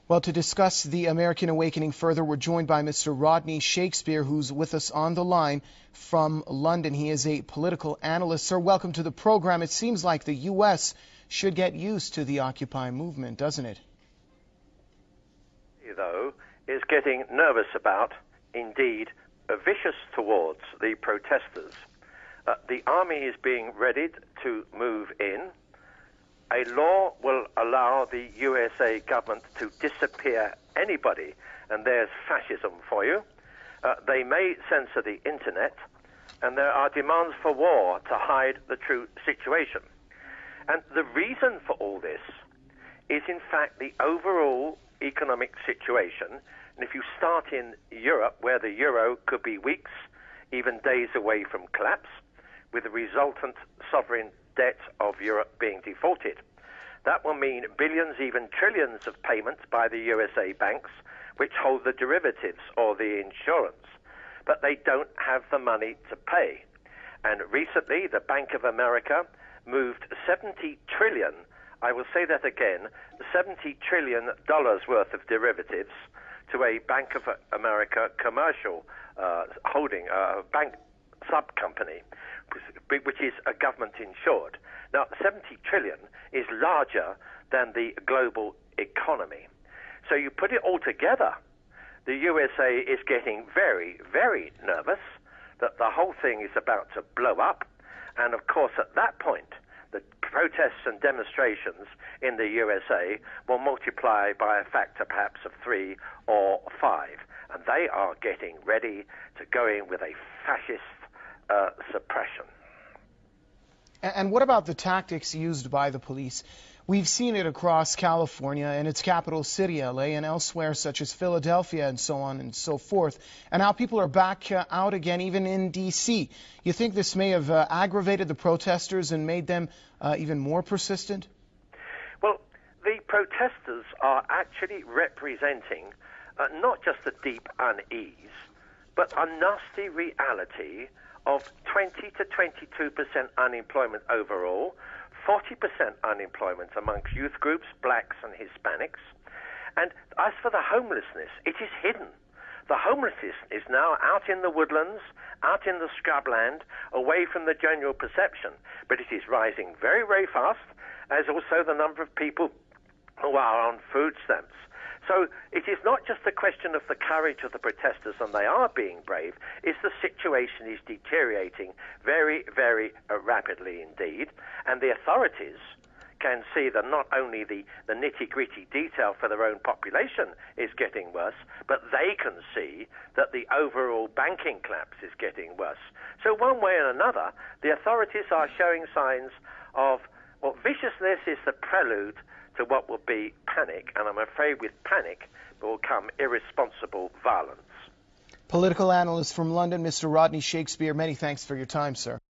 Well, to discuss the American awakening further, we're joined by Mr. Rodney Shakespeare, who's with us on the line from London. He is a political analyst. Sir, welcome to the program. It seems like the U.S. should get used to the Occupy movement, doesn't it? Though, is getting nervous about, indeed, vicious towards the protesters. The army is being readied to move in. A law will allow the USA government to disappear anybody, and there's fascism for you. They may censor the internet, and there are demands for war to hide the true situation. And the reason for all this is, in fact, the overall economic situation. And if you start in Europe, where the euro could be weeks, even days away from collapse, with the resultant sovereign debt of Europe being defaulted, that will mean billions, even trillions of payments by the USA banks, which hold the derivatives or the insurance. But they don't have the money to pay. And recently, the Bank of America moved 70 trillion, I will say that again, $70 trillion worth of derivatives to a Bank of America commercial holding, bank sub-company, which is a government insured. Now, 70 trillion is larger than the global economy. So you put it all together, the USA is getting very, very nervous that the whole thing is about to blow up. And of course, at that point, the protests and demonstrations in the USA will multiply by a factor perhaps of 3 or 5. And they are getting ready to go in with a fascist suppression. And what about the tactics used by the police? We've seen it across California and its capital city, LA, and elsewhere, such as Philadelphia and so on and so forth. And now people are back out again, even in D.C. You think this may have aggravated the protesters and made them even more persistent? Well, the protesters are actually representing not just a deep unease, but a nasty reality of 20 to 22% unemployment overall, 40% unemployment amongst youth groups, blacks and Hispanics. And as for the homelessness, it is hidden. The homelessness is now out in the woodlands, out in the scrubland, away from the general perception. But it is rising very, very fast, as also the number of people who are on food stamps. So it is not just a question of the courage of the protesters, and they are being brave, it's the situation is deteriorating very, very rapidly indeed. And the authorities can see that not only the nitty-gritty detail for their own population is getting worse, but they can see that the overall banking collapse is getting worse. So one way or another, the authorities are showing signs of, well, viciousness is the prelude to what will be panic, and I'm afraid with panic will come irresponsible violence. Political analyst from London, Mr. Rodney Shakespeare, many thanks for your time, sir.